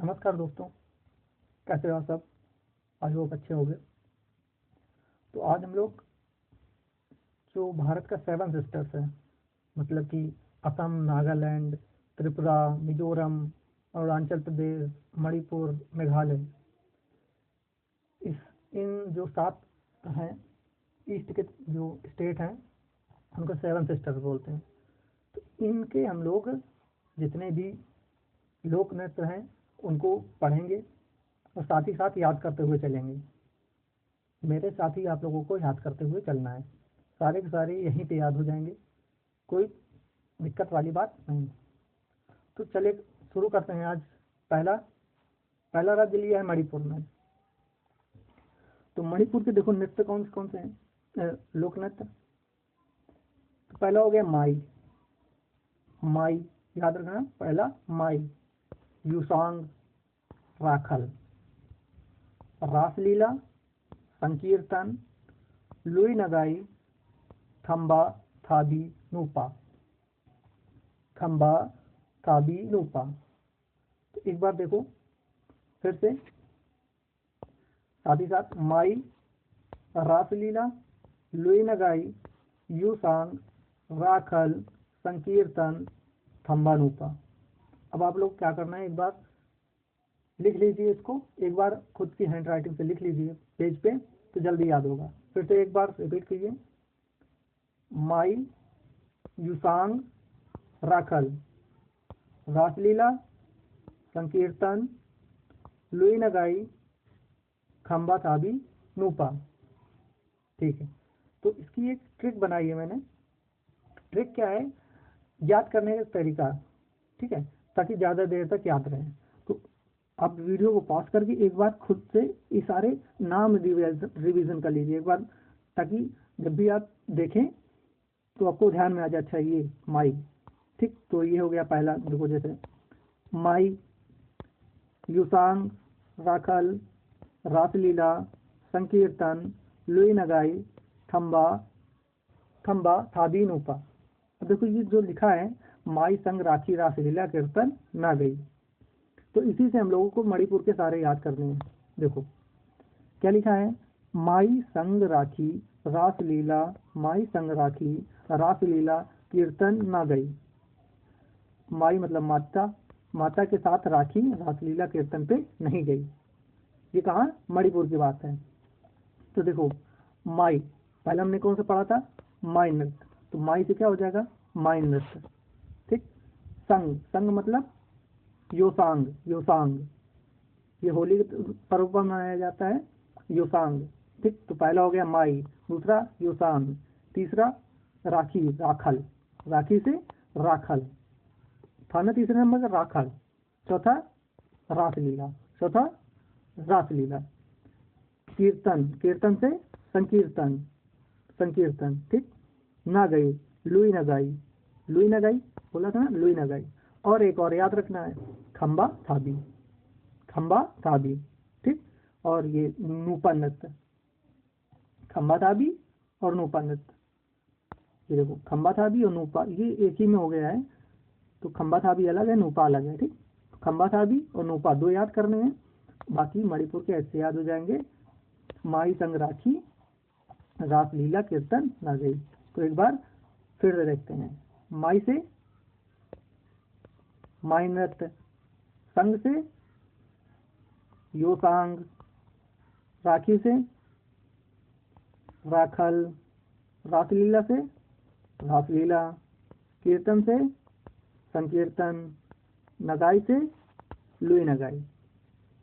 नमस्कार दोस्तों, कैसे हो आप सब। आई होप अच्छे होंगे। तो आज हम लोग जो भारत का सेवन सिस्टर्स है, मतलब कि असम, नागालैंड, त्रिपुरा, मिजोरम, अरुणाचल प्रदेश, मणिपुर, मेघालय, इस इन जो सात हैं ईस्ट के जो स्टेट हैं उनको सेवन सिस्टर्स बोलते हैं। तो इनके हम लोग जितने भी लोक नृत्य हैं उनको पढ़ेंगे और साथ ही साथ याद करते हुए चलेंगे। मेरे साथ ही आप लोगों को याद करते हुए चलना है। सारे के सारे यहीं पे याद हो जाएंगे, कोई दिक्कत वाली बात नहीं। तो चलिए शुरू करते हैं। आज पहला पहला राज्य लिया है मणिपुर में। तो मणिपुर के देखो नृत्य कौन कौन से हैं, लोक नृत्य। तो पहला हो गया माई। माई याद रखना, पहला माई। युसांग, राखल, रासलीला, संकीर्तन, लुई नगाई, खम्बा, थाबी, नूपा। खम्बा, थाबी, नूपा। तो एक बार देखो फिर से साथ ही साथ माई, रासलीला, लुई नगाई, युसांग, राखल, संकीर्तन, खम्बा, नूपा। अब आप लोग क्या करना है, एक बार लिख लीजिए इसको, एक बार खुद की हैंड राइटिंग से लिख लीजिए पेज पे, तो जल्दी याद होगा। फिर से एक बार रिपीट कीजिए। माई, युसांग, राखल, रासलीला, संकीर्तन, लुई नगाई, खम्बा, थाबी, नूपा। ठीक है। तो इसकी एक ट्रिक बनाई है मैंने। ट्रिक क्या है, याद करने का तरीका, ठीक है, ताकि ज़्यादा देर तक याद रहे। तो आप वीडियो को पॉज करके एक बार खुद से ये सारे नाम रिवीजन कर लीजिए एक बार, ताकि जब भी आप देखें तो आपको ध्यान में आ जाए, अच्छा ये माई। ठीक, तो ये हो गया पहला। देखो जैसे माई, युसांग, राखल, रासलीला, संकीर्तन, लुई नगाई, खम्बा, खम्बा, थाबी, नूपा। अब देखो ये जो लिखा है, माई, संग, राखी, रासलीला, कीर्तन, ना गई, तो इसी से हम लोगों को मणिपुर के सारे याद करने हैं। देखो क्या लिखा है, माई संग राखी रासलीला, माई संग राखी रासलीला, कीर्तन ना गई। माई मतलब माता, माता के साथ राखी रासलीला कीर्तन पे नहीं गई। ये कहाँ, मणिपुर की बात है। तो देखो माई, पहले हमने कौन सा पढ़ा था, माई नृत्य, तो माई से क्या हो जाएगा, माई नृत्य। ठीक। संग, संग मतलब योसांग, योसांग, ये होली के पर्व पर मनाया जाता है, योसांग। ठीक, तो पहला हो गया माई, दूसरा योसांग, तीसरा राखी, राखल, राखी से राखल, था ना तीसरे नंबर का राखल, चौथा रासलीला, चौथा रासलीला, कीर्तन, कीर्तन से संकीर्तन, संकीर्तन। ठीक, ना गई, लुई नगाई, लुई नगाई बोला था ना, लुई नगाई। और एक और याद रखना है, खम्बा, थाबी, खम्बा, थाबी। ठीक, और ये नूपा नृत्य, खम्बा थाबी और नूपा नृत्य। ये देखो खम्बा थाबी और नूपा, ये एक ही में हो गया है। तो खम्बा थाबी अलग है, नूपा अलग है। ठीक, खम्बा थाबी और नूपा दो याद करने हैं, बाकी मणिपुर के ऐसे याद हो जाएंगे, माई संग राखी, रासलीला, कीर्तन, ना गई। तो एक बार फिर से देखते हैं। माई से माई नृत्य, संग से योसांग, राखी से राखल, रासलीला से रासलीला, कीर्तन से संकीर्तन, नगाई से लुई नगाई,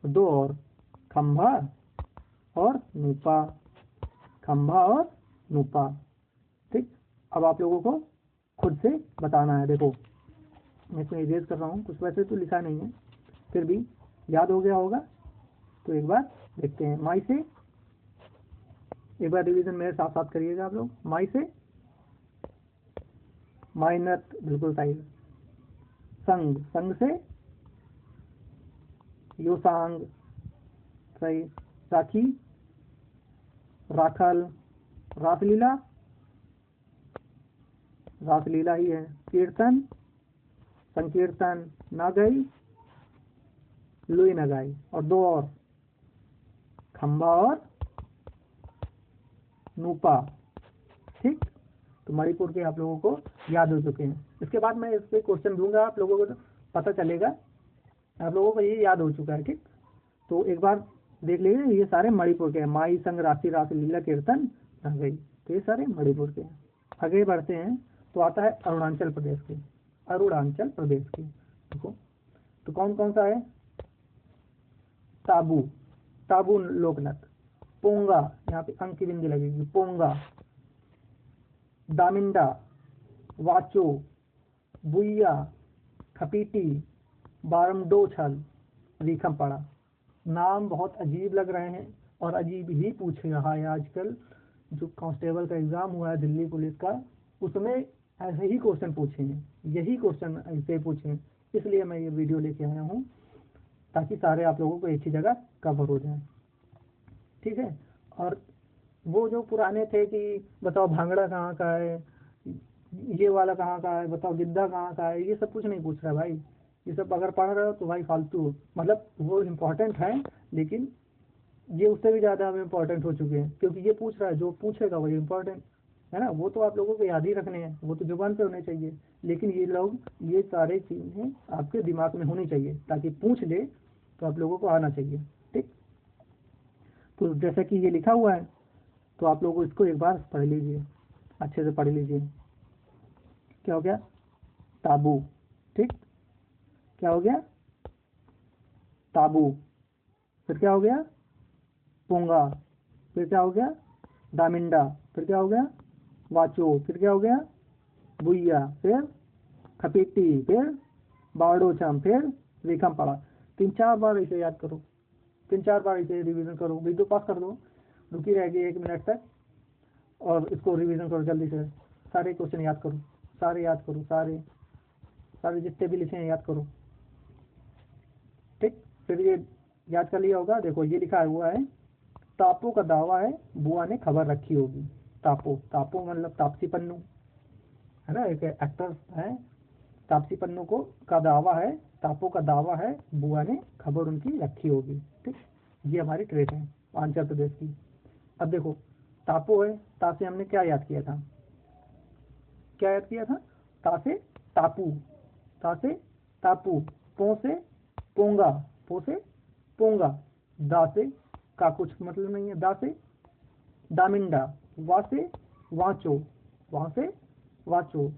दो और खम्भा और नूपा, खम्भा और नूपा। ठीक, अब आप लोगों को खुद से बताना है। देखो मैं इसमें इरेज कर रहा हूँ, कुछ वैसे तो लिखा नहीं है, फिर भी याद हो गया होगा। तो एक बार देखते हैं, माई से एक बार रिवीजन मेरे साथ साथ करिएगा आप लोग। माई से माई नृत्य बिल्कुल सही, संग, संग से योसांग सही, राखी, राखल, रासलीला, रासलीला ही है, कीर्तन, संकीर्तन, ना गई, लुई नगाई, और दो और, खंबा और नूपा। ठीक, तो मणिपुर के आप लोगों को याद हो चुके हैं। इसके बाद मैं इस पे क्वेश्चन दूंगा, आप लोगों को तो पता चलेगा, आप लोगों को ये याद हो चुका है। ठीक, तो एक बार देख लीजिए, ये सारे मणिपुर के हैं। माई संग राशि रास लीला कीर्तन आ गई, तो ये सारे मणिपुर के हैं। आगे बढ़ते हैं तो आता है अरुणाचल प्रदेश के, अरुणाचल प्रदेश के। देखो तो कौन कौन सा है, ताबू, ताबू लोकनृत्य, पोंगा, यहाँ पे अंक की बिंदी लगेगी, पोंगा, दामिंडा, वाचो, बुइया, खपीटी, बारमडोछल, रीखमपड़ा। नाम बहुत अजीब लग रहे हैं और अजीब ही पूछ रहा है आजकल। जो कांस्टेबल का एग्जाम हुआ है दिल्ली पुलिस का, उसमें ऐसे ही क्वेश्चन पूछे हैं, यही क्वेश्चन ऐसे पूछे हैं। इसलिए मैं ये वीडियो लेके आया हूँ, ताकि सारे आप लोगों को एक ही जगह कवर हो जाए। ठीक है, और वो जो पुराने थे कि बताओ भांगड़ा कहाँ का है, ये वाला कहाँ का है, बताओ गिद्धा कहाँ का है, ये सब कुछ नहीं पूछ रहा है भाई। ये सब अगर पढ़ रहे हो तो भाई फालतू हो, मतलब वो इम्पोर्टेंट है, लेकिन ये उससे भी ज़्यादा हमें इम्पोर्टेंट हो चुके हैं, क्योंकि ये पूछ रहा है, जो पूछेगा वही इम्पोर्टेंट है ना। वो तो आप लोगों को याद ही रखने हैं, वो तो जुबान पे होने चाहिए, लेकिन ये लोग, ये सारे चीज़ें आपके दिमाग में होनी चाहिए, ताकि पूछ ले तो आप लोगों को आना चाहिए। ठीक, तो जैसा कि ये लिखा हुआ है, तो आप लोगों को इसको एक बार पढ़ लीजिए, अच्छे से पढ़ लीजिए। क्या हो गया, ताबू। ठीक, क्या हो गया, ताबू। फिर क्या हो गया, पोंगा। फिर क्या हो गया, दामिंडा। फिर क्या हो गया, वाचो। फिर क्या हो गया, बुइया। फिर खपीटी। फिर बारडोचम। फिर रीखमपड़ा। 3-4 बार इसे याद करो, 3-4 बार इसे रिवीजन करो, वीडियो पास कर दो, रुकी रहेगी 1 मिनट तक, और इसको रिवीजन करो जल्दी से। सारे क्वेश्चन याद करो, सारे याद करो, सारे सारे जितने भी लिखे हैं याद करो। ठीक, फिर ये याद कर लिया होगा। देखो ये लिखा हुआ है, तापो का दावा है बुआ ने खबर रखी होगी। तापो, तापो मतलब तापसी पन्नू है ना, एक एक्टर है। तापसी पन्नू को का दावा है, तापो का दावा है बुआ ने खबर उनकी रखी होगी। ठीक, ये हमारी ट्रेस है आंध्र प्रदेश की। अब देखो तापो है, ता से हमने क्या याद किया था, क्या याद किया था, ता से तापू, ता से तापू, पो से पोंगा, पो से पोंगा, दा से का कुछ मतलब नहीं है, दा से दामिंडा, वा से वाचो, वहां से वाचो,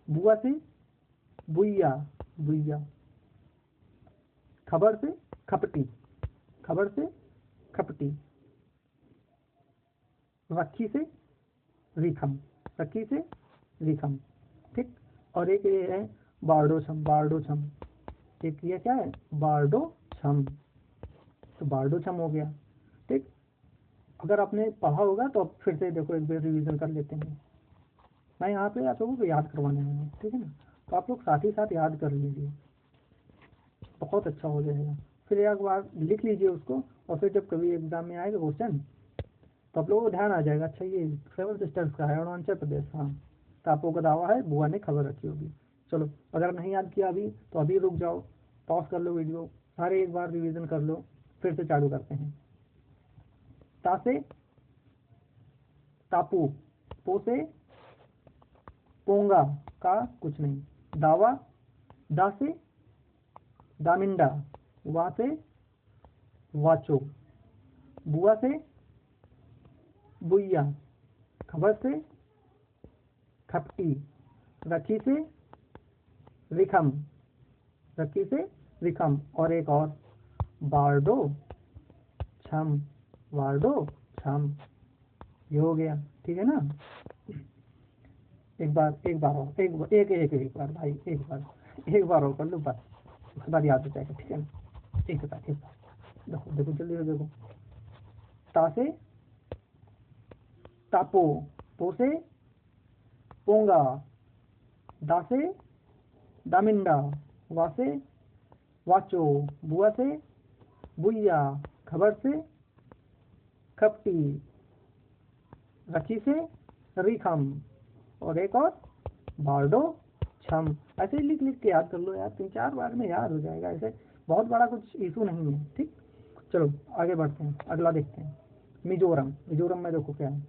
बुआ से बुइया, बुइया, खबर से खपटी, खबर से खपटी, रखी से रिखम, रखी से रिखम। ठीक, और एक ये है बारडो छम, बारडो छम। एक ये क्या है, बारडो छम, तो बारडो छम हो गया। ठीक, अगर आपने पढ़ा होगा तो अब फिर से देखो, एक बार रिवीजन कर लेते हैं। मैं यहाँ पे आप लोगों को याद करवाने वाला हूँ, ठीक है ना, तो आप लोग साथ ही साथ याद कर लीजिए, बहुत अच्छा हो जाएगा। फिर एक बार लिख लीजिए उसको, और फिर जब कभी एग्जाम में आएगा क्वेश्चन, तो आप लोगों को ध्यान आ जाएगा, अच्छा ये 7 सिस्टर्स का है, अरुणाचल प्रदेश। हाँ, टापू का दावा है बुआ ने खबर रखी होगी। चलो, अगर नहीं याद किया अभी तो अभी रुक जाओ, पॉज कर लो वीडियो, सारे एक बार रिवीजन कर लो, फिर से चालू करते हैं। ता से टापू, पो से पोंगा का कुछ नहीं, दावा, दा से दामिंडा, वा से वाचो, बुआ से बुइया, खबर से खपटी, रखी से रिखम, रखी से रिखम, और एक और बारडो छम, वार्डो छम। ये हो गया, ठीक है ना। एक बार और, एक बार भाई, एक बार और कर लो बस, उसके बाद याद हो जाएगा, ठीक है ना। एक बार देखो देखो जल्दी से देखो, ता से तापो, पो से पोंगा, दा से दामिंडा, वा से वाचो, बुआ से बुइया, खबर से खपटी, रखी से रिखम, और एक और बारडो छम। ऐसे ही लिख लिख के याद कर लो यार, 3-4 बार में याद हो जाएगा। ऐसे बहुत बड़ा कुछ इशू नहीं है। ठीक, चलो आगे बढ़ते हैं, अगला देखते हैं। मिजोरम, मिजोरम में देखो क्या है।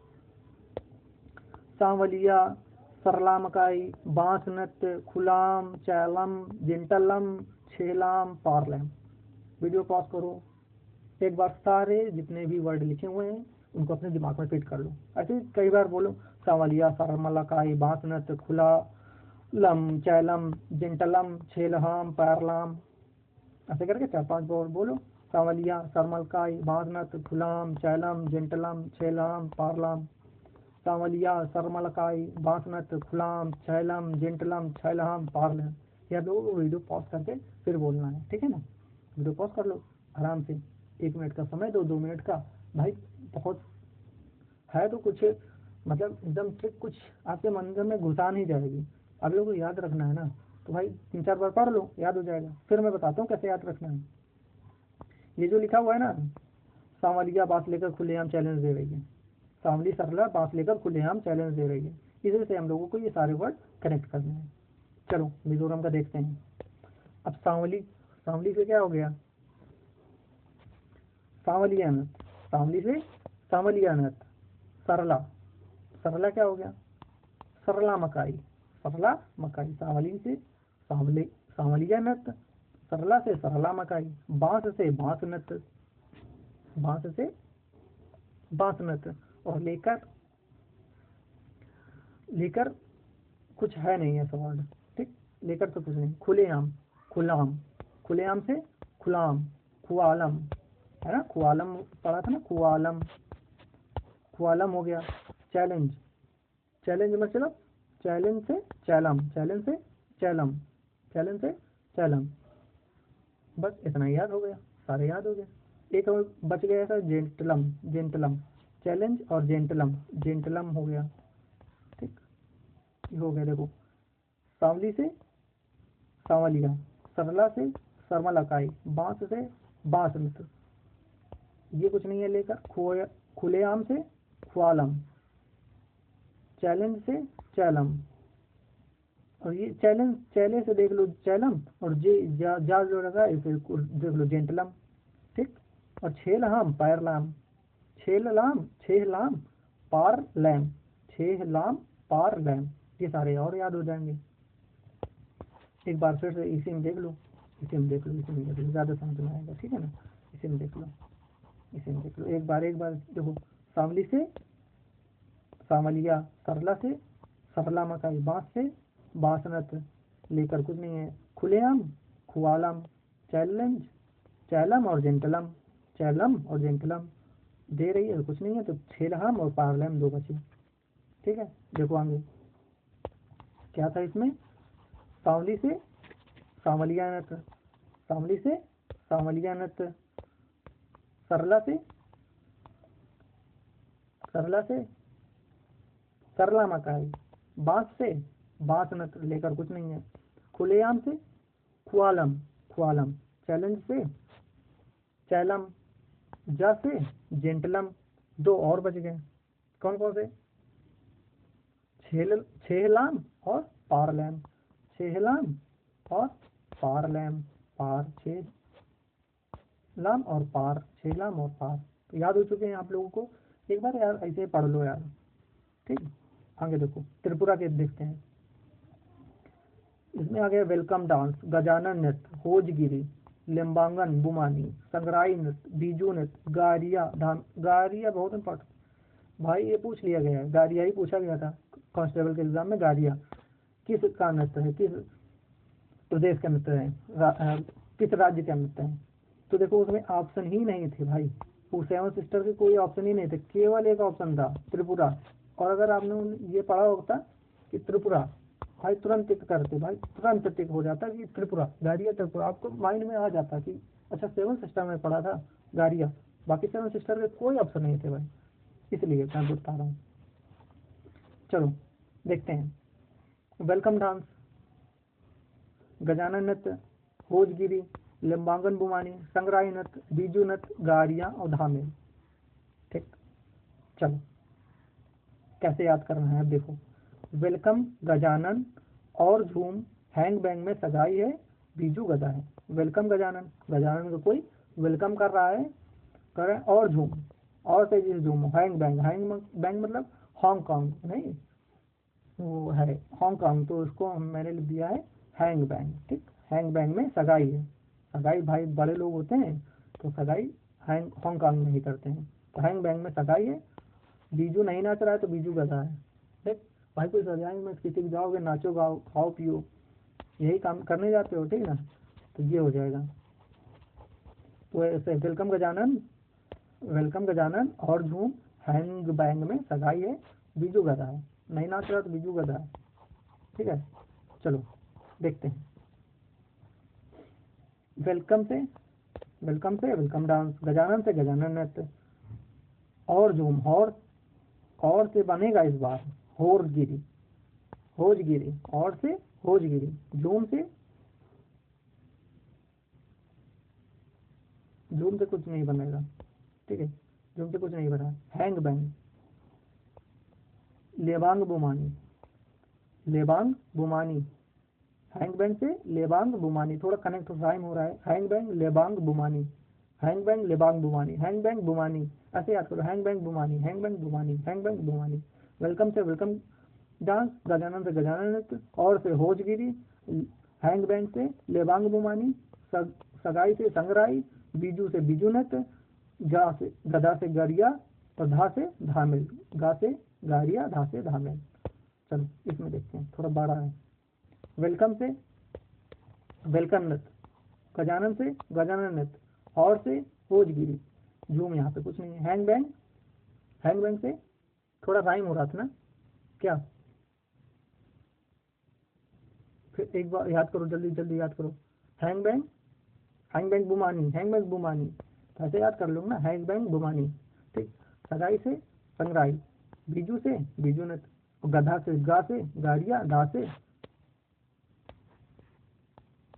सांवलिया, सरलामकाई, बांस नृत्य, खुलाम, चैलम, जिंटलम, छेलाम, पारलम। वीडियो पॉज करो, एक बार सारे जितने भी वर्ड लिखे हुए हैं उनको अपने दिमाग में फिट कर लो। ऐसे कई बार बोलो, सांवलिया, सरमलकाई, बांस नृत्य, खुला लम, चैलम, जिंटलम, छेलहाम, पैरलाम। ऐसे करके 4-5 बार बोलो। सांवलिया, सरमलकाई, बांस नृत्य, खुलाम, चैलम, जिंटलम, छेलहाम, पारलाम। सांवलिया, सरमलकाई, बांस नृत्य, खुलाम, चैलम, जिंटलम, छेलहाम, पारलाम। या लोगों को वीडियो पॉज करके फिर बोलना है, ठीक है ना। वीडियो पॉज कर लो आराम से, 1 मिनट का समय दो, 2 मिनट का। भाई बहुत है तो कुछ मतलब एकदम ट्रिक कुछ आपके मन में घुसा नहीं जाएगी। आप लोगों को याद रखना है ना, तो भाई 3-4 बार पढ़ लो, याद हो जाएगा। फिर मैं बताता हूँ कैसे याद रखना है। ये जो लिखा हुआ है ना, सांवलिया बांस लेकर खुलेआम चैलेंज दे रही है, सांवली सरला बांस लेकर खुलेआम चैलेंज दे रही है, इसी से हम लोगों को ये सारे वर्ड कनेक्ट करने हैं। चलो मिजोरम का देखते हैं। अब सांवली, सांवली से क्या हो गया, सांवलिया नृत्य, सांवली से सांवलिया नृत्य। सरला, सरला क्या हो गया, सरला मकाई, सरला मकाई। सांवली से सांवली, सांवलिया नृत्य। सरला से सरला मकाई। बांस से बांस नृत्य, बांस से बांस नृत्य। और लेकर, लेकर कुछ है नहीं ऐसा वर्ड, ठीक, लेकर तो कुछ नहीं। खुलेआम, खुलाम, खुलेआम से खुलाम, खुआलम, है ना, खुआलम पढ़ा था ना, खुआलम, खुआलम हो गया। चैलेंज, चैलेंज मतलब चैलेंज से चैलम, चैलेंज से चैलम, चैलेंज से चैलम। बस इतना ही याद हो गया, सारे याद हो गए। एक और बच गया था, जेंटलम, जेंटलम, चैलेंज और जेंटलम, जेंटलम हो गया। ठीक, ये हो गया। देखो, सांवली से सांवलिया, सरला से सरमलकाई, बांस से बांस नृत्य, ये कुछ नहीं है। लेकर खुलेआम से खुआलम, चैलेंज से चैलम। और ये चैलेंज, चैले से देख लो चैलम, और जे जा जो लगा इसे देख लो जेंटलम। ठीक, और छेलहाम पैरलाम, छेललाम, छेहलाम पार लैम, छेहलाम पार लैम। ये सारे और याद हो जाएंगे। एक बार फिर से इसी में देख लो, इसी में देख लो, इसी में देख लो, ज़्यादा समझ में आएगा, ठीक है ना। इसी में देख लो, इसी में देख लो, एक बार देखो। सांवली से सांवलिया, सरला से सरला मकाई, बांस से बांस नृत्य, लेकर कुछ नहीं है। खुलेआम, खुआलम, चैलेंज, चैलम और जेंटलम, चैलम और जेंटलम। दे रही है कुछ नहीं है, तो छेलहाम और पारलैम 2 बचे। ठीक है, देखो आगे क्या था इसमें। सांवली से सांवलिया नृत्य, सांवली से सांवलिया नृत्य। सरला से सरला से सरला मकाई, बांस से बांस नृत्य, लेकर कुछ नहीं है। खुलेआम से खुआलम, खुआलम, चैलेंज से चैलम, जा से जेंटलम। 2 और बच गए, कौन कौन से, छेहलाम और पारलैम, छेहलाम और पारलैम, पार छेहलाम और पार, छेहलाम और पार। तो याद हो चुके हैं आप लोगों को। एक बार यार ऐसे पढ़ लो यार। ठीक, आगे देखो, त्रिपुरा के देखते हैं। इसमें आ गया वेलकम डांस, गजानन नृत्य, होजगिरी, लिम्बांगन बुमानी, संगराई नृत्य, बीजू नृत्य, गारिया धाम। गारिया बहुत इम्पोर्टेंट भाई, ये पूछ लिया गया है, गारिया ही पूछा गया था कांस्टेबल के एग्जाम में। गारिया किस का नृत्य है, किस प्रदेश का नृत्य है, किस राज्य का नृत्य है। तो देखो उसमें ऑप्शन ही नहीं थे भाई, वो 7 सिस्टर के कोई ऑप्शन ही नहीं थे, केवल एक ऑप्शन था, त्रिपुरा। और अगर आपने ये पढ़ा होता कि त्रिपुरा, भाई तुरंत टिक करते, भाई तुरंत टिक हो जाता कि त्रिपुरा, गारिया त्रिपुरा, आपको माइंड में आ जाता कि अच्छा 7 सिस्टर में पढ़ा था गारिया, बाकी 7 सिस्टर के कोई ऑप्शन नहीं थे भाई, इसलिए मैं बता रहा हूँ। चलो देखते हैं, वेलकम डांस, गजानन नृत्य, होजगिरी, लिम्बांगन बुमानी, संगराई नृत्य, बीजू नृत्य, गारिया और धामेल। ठीक, चलो कैसे याद करना है, अब देखो। वेलकम गजानन और झूम, हैंग बैंग में सगाई है, बीजू गदा है। वेलकम गजानन, गजानन को कोई वेलकम कर रहा है, कर रहे हैं। और झूम, और तेजी से झूम। हैंग बैंग, हैंग बैंग मतलब हांगकांग नहीं, वो है हांगकांग, तो उसको मैंने लिख दिया है हैंग बैंग। ठीक, हैंग बैंग में सगाई है, सगाई भाई बड़े लोग होते हैं तो सगाई हांगकांग में ही करते हैं, तो हैंग बैंग में सगाई है। बीजू नहीं नाच रहा है तो बीजू गधा है। देख भाई, कोई सगाई में किसी के जाओगे, नाचो गाओ खाओ पियो, यही काम करने जाते हो, ठीक ना, तो ये हो जाएगा। तो ऐसे वेलकम गजानन और झूम, हैंग बैंग में सगाई है, बीजू गधा है, नहीं नाच रहा तो बीजू गधा है। ठीक है, चलो देखते हैं। वेलकम से वेलकम डांस, गजानन से गजानन नृत्य, और झूम, और से बनेगा इस बार होरगिरी, होजगिरी, और से होजगिरी, झूम से कुछ नहीं बनेगा। ठीक है, झूम से कुछ नहीं बना। हैंग बैंग, लेबांग बुमानी, लेबांग बुमानी, हैंग बैंग से लेबांग बुमानी, थोड़ा कनेक्ट राइम हो रहा है। हैंग बैंग लेबांग बुमानी, हैंग बैंग लेबांग बुमानी, हैंग बैंग बुमानी, ऐसे याद करो, हैंग बैंग बुमानी, हैंग बैंग बुमानी, हैंग बैंग बुमानी। वेलकम से वेलकम डांस, गजानन से गजानन नृत्य, और से होजगिरी, हैंग बैंग से लेबांग बुमानी, सगाई से संगराई, बीजू से बीजू नृत्य, गा से गदा से गरिया, और धा से धामिल, गा से गारिया, धा से धामिल। चलो इसमें देखते हैं, थोड़ा बड़ा है। वेलकम से वेलकम नृत्य, गजानन से गजानन नृत्य, और से होजगिरी, झूम यहाँ पे कुछ नहीं है। हैंग बैंग से थोड़ा राइम हो रहा था ना क्या, फिर एक बार याद करो, जल्दी जल्दी याद करो। हैंग बैंग बुमानी, हैंग बैंग बुमानी, तो ऐसे याद कर लो ना, हैंग बैंग बुमानी। ठीक, सगाई से संगराई, बीजू से बीजू नृत्य, गधा से गा से गाड़िया, धा से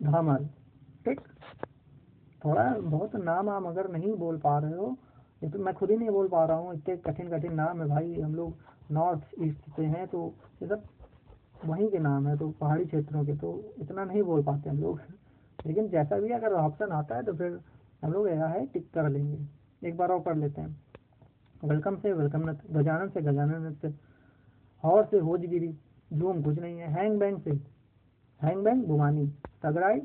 धामल। ठीक, थोड़ा बहुत नाम आम अगर नहीं बोल पा रहे हो, ये तो मैं खुद ही नहीं बोल पा रहा हूँ, इतने कठिन कठिन नाम है भाई, हम लोग नॉर्थ ईस्ट से हैं तो ये सब वहीं के नाम है, तो पहाड़ी क्षेत्रों के, तो इतना नहीं बोल पाते हम लोग। लेकिन जैसा भी अगर ऑप्शन आता है तो फिर हम लोग यह है टिक कर लेंगे। एक बार और पढ़ लेते हैं। वेलकम से वेलकम नृत्य, गजानन से गजानन नृत्य, और से होजगिरी, झूम कुछ नहीं है। हैंग बैंग बुमानी, सगराई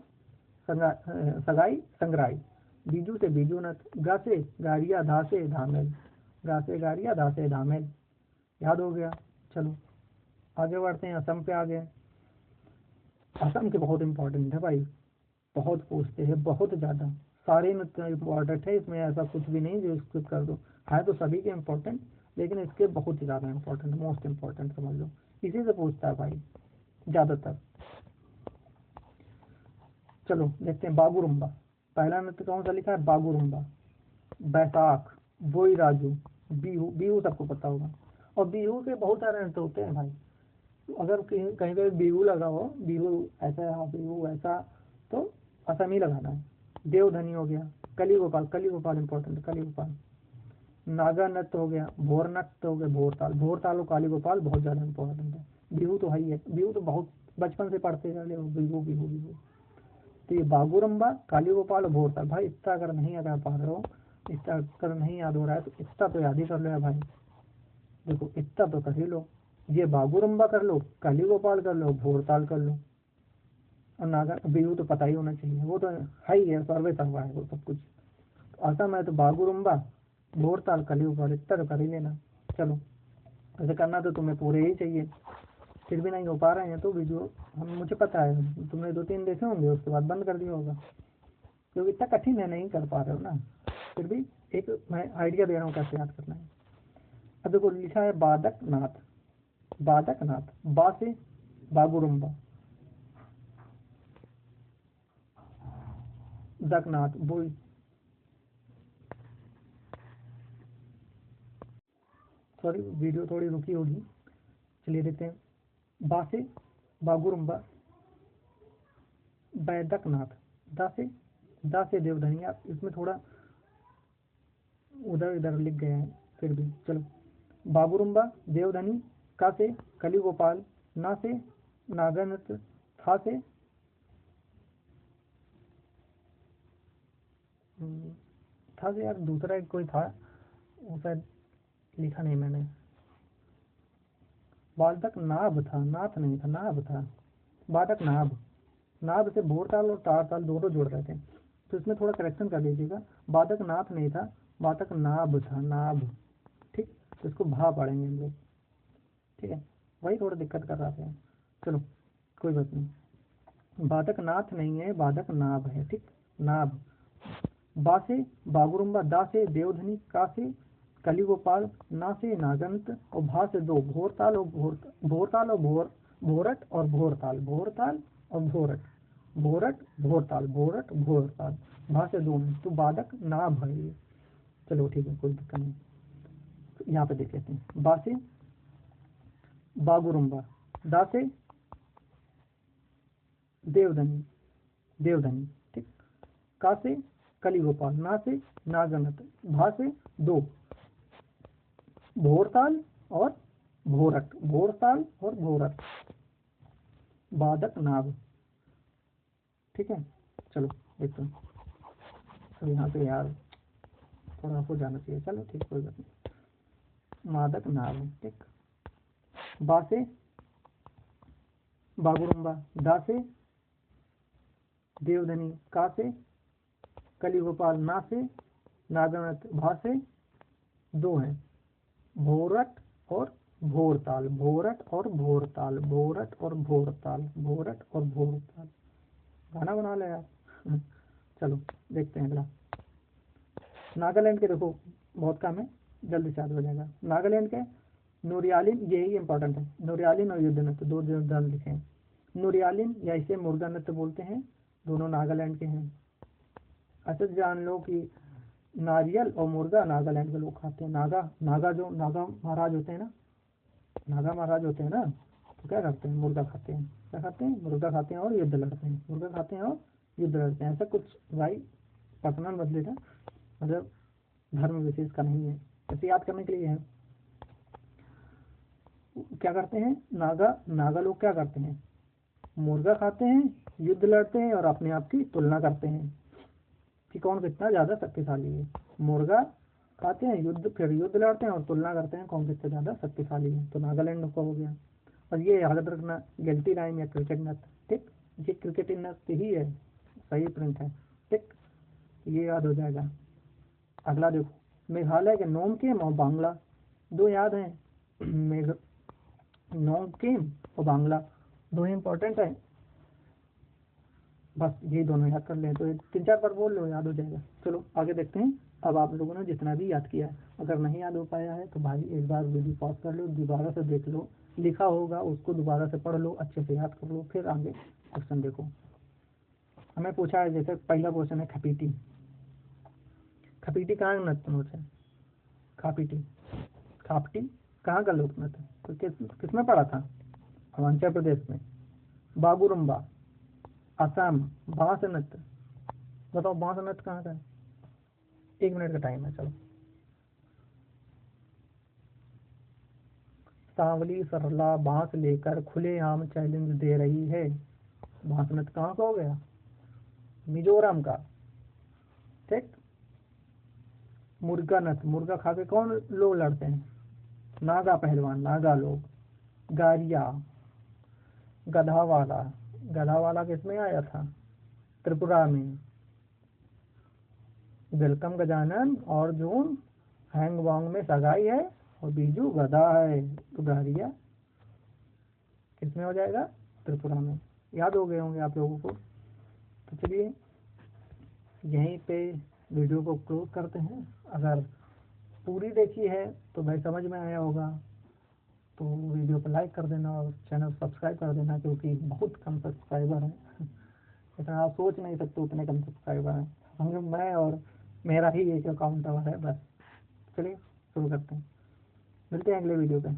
सगाई संगराई, बीजू से बीजू नृत्य, गा से गारिया, धा से धामेल, गा से गारिया, धा से धामेल। याद हो गया। चलो आगे बढ़ते हैं, असम पे आ गए। असम के बहुत इंपॉर्टेंट है भाई, बहुत पूछते हैं, बहुत ज़्यादा, सारे नृत्य इम्पोर्टेंट है, इसमें ऐसा कुछ भी नहीं जो स्किप कर दो, है तो सभी के इम्पोर्टेंट, लेकिन इसके बहुत ही ज़्यादा इम्पोर्टेंट, मोस्ट इम्पोर्टेंट समझ लो, इसी से पूछता है भाई ज़्यादातर। चलो देखते हैं, बागुरुम्बा, पहला नृत्य कौन सा लिखा है, बागुरुम्बा। बैसाख, बोई राजू, बिहू, बिहू सबको पता होगा, और बिहू के बहुत सारे नृत्य होते हैं भाई, अगर कहीं कहीं पे बिहू लगा हो, बिहू ऐसा है, बिहू ऐसा, तो असम ही लगाना है। देवधनी हो गया, कली गोपाल इंपॉर्टेंट, कली गोपाल। नागा नृत्य हो गया, भोर नृत्य हो गया, भोर ताल और काली गोपाल बहुत ज्यादा इंपॉर्टेंट है। बिहू तो है ही है, बिहू तो बहुत बचपन से पढ़ते चले हो, बिहू बिहू बिहू। तो ये बागुरम्बा, काली गोपाल और भोर ताल, भाई इतना अगर नहीं याद पा रहे हो, इतना अगर नहीं याद हो रहा है तो इतना तो याद ही कर लो यार भाई, देखो इतना तो कर ही लो, ये बागुरम्बा कर लो, काली गोपाल कर लो, भोर ताल कर लो, और नागा बिहू तो पता ही होना चाहिए, वो तो है ही है, सर्वे सर्वा है वो सब कुछ। तो असम है तो बागुरुम्बा, भोरताल, कली गोपाल, इतना तो कर ही लेना। चलो ऐसे करना तो तुम्हें पूरे ही चाहिए, फिर भी नहीं हो पा रहे हैं तो वीडियो हम, मुझे पता है तुमने 2-3 देखे होंगे, उसके बाद बंद कर दिया होगा, क्योंकि इतना कठिन है, नहीं कर पा रहे हो ना, फिर भी एक मैं आइडिया दे रहा हूँ कैसे याद करना है। अब देखो लिखा है बादक नाथ, बादक नाथ, बा से बागुरुम्बा, दकनाथ बोई, सॉरी वीडियो थोड़ी रुकी होगी, चलिए देखते हैं। बा से बागुरुम्बा, बैदकनाथ, दा से देवधनिया, इसमें थोड़ा उधर इधर लिख गए हैं, फिर भी चलो। बागुरुम्बा, देवधनी, का से कली गोपाल, ना से नागा नृत्य, था से था तो यार, दूसरा एक कोई था, वो शायद लिखा नहीं मैंने। बाधक नाभ था, नाथ नहीं था, नाभ था। बाधक नाभ, नाभ से भोर ताल और तार ताल दोनों जोड़ रहे थे, तो इसमें थोड़ा करेक्शन कर दीजिएगा। बाधक नाथ नहीं था, बाधक नाभ था, नाभ। ठीक, तो इसको भा पढ़ेंगे हम लोग। ठीक है, वही थोड़ा दिक्कत कर रहा था। चलो कोई बात नहीं, बाधक नाथ नहीं है, बाधक नाभ है। ठीक, नाभ। बा से बागुरुम्बा, दा से देवधनी, का से कली गोपाल, ना से नागंत, और भा से दो भोरताल और भोरताल और भोरट और भोरताल, भोरताल और भोरट, भोरट भोरताल, भोरट भोरताल, भा से दो हैं, तो बाधक नाभ है ये। चलो ठीक है, कोई दिक्कत नहीं। तो यहाँ पे देख लेते हैं। बा से बागुरुम्बा, दा से देवधनी, देवधनी। ठीक, का से कली गोपाल, ना से नागनत, भा से दो भोरताल और भोरट, भोरताल और भोरट, बाधक नाभ। ठीक है, चलो देखते हैं। अब यहाँ पे यार थोड़ा हो जाना चाहिए, चलो ठीक, कोई बात नहीं। मादक नाभ। ठीक, बा से बागुरुम्बा, दा से देवधनी, का से कली गोपाल, ना से नागनत, भा से दो हैं, भोरट और भोरताल, भोरट और भोरताल, भोरट और भोरताल, भोरट और भोरताल। गाना बना ले यार। चलो देखते हैं अगला। नागालैंड के देखो बहुत काम है, जल्दी से याद हो जाएगा। नागालैंड के नूरियालिन, यही इंपॉर्टेंट है। नूरियालिन और युद्ध नृत्य, दो दल लिखे हैं। नूरियालिन या इसे मुर्गा नृत्य बोलते हैं, दोनों नागालैंड के हैं। अच्छा जान लो कि नारियल और मुर्गा नागालैंड के लोग खाते हैं। नागा, नागा जो नागा महाराज होते हैं ना, नागा महाराज होते हैं ना, तो क्या करते हैं, मुर्गा खाते हैं। क्या खाते हैं, मुर्गा खाते हैं और युद्ध लड़ते हैं, मुर्गा खाते हैं और युद्ध लड़ते हैं। ऐसा कुछ भाई पर्सनल मतलब है, मतलब धर्म विशेष का नहीं है, ऐसे याद करने के लिए है। क्या करते हैं नागा, नागा लोग क्या करते हैं, मुर्गा खाते हैं, युद्ध लड़ते हैं और अपने आप की तुलना करते हैं कि कौन कितना ज्यादा शक्तिशाली है। मुर्गा खाते हैं, युद्ध फिर युद्ध लड़ते हैं और तुलना करते हैं कौन कितना ज्यादा शक्तिशाली है। तो नागालैंड का हो गया। और ये याद रखना, गिल्टी राइम या क्रिकेट नथ। ठीक, ये क्रिकेट नथ ही है, सही प्रिंट है। ठीक, ये याद हो जाएगा। अगला देखो, मेघालय के नोमकेम और बांग्ला, दो याद हैं। मेघ नोमकेम और बांग्ला, दो इंपॉर्टेंट है, बस यही दोनों याद कर ले तो 3-4 बार बोल लो, याद हो जाएगा। चलो आगे देखते हैं। अब आप लोगों ने जितना भी याद किया है, अगर नहीं याद हो पाया है तो भाई एक बार वीडियो पॉज कर लो, दोबारा से देख लो, लिखा होगा उसको दोबारा से पढ़ लो, अच्छे से याद कर लो, फिर आगे क्वेश्चन देखो। हमें पूछा है, जैसे पहला क्वेश्चन है खपीटी। खपीटी कहाँ का नृत्य है, खापीटी, खापटी कहाँ का लोक नृत्य है, तो किसमें पढ़ा था, हिमाचल प्रदेश में। बागुरुम्बा असम, बांस नृत्य, बताओ बांस नृत्य कहाँ का है। 1 मिनट का टाइम है, चलो। सांवली सरला बांस लेकर खुलेआम चैलेंज दे रही है। बांस नृत्य कहाँ का हो गया, मिजोरम का। ठीक, मुर्गा नृत्य, मुर्गा खा के कौन लोग लड़ते हैं, नागा पहलवान, नागा लोग। गारिया, गधा वाला, गधा वाला किसमें आया था, त्रिपुरा में। वेलकम गजानन और जून हैंग वांग में सगाई है और बीजू गधा है, तो गारिया किसमें हो जाएगा, त्रिपुरा में। याद हो गए होंगे आप लोगों को। तो चलिए यहीं पे वीडियो को क्लोज करते हैं। अगर पूरी देखी है तो भाई समझ में आया होगा, तो वीडियो को लाइक कर देना और चैनल सब्सक्राइब कर देना, क्योंकि बहुत कम सब्सक्राइबर हैं। इतना आप सोच नहीं सकते उतने कम सब्सक्राइबर हैं। हम मैं और मेरा ही एक अकाउंट है बस। चलिए शुरू करते हैं, मिलते हैं अगले वीडियो पे।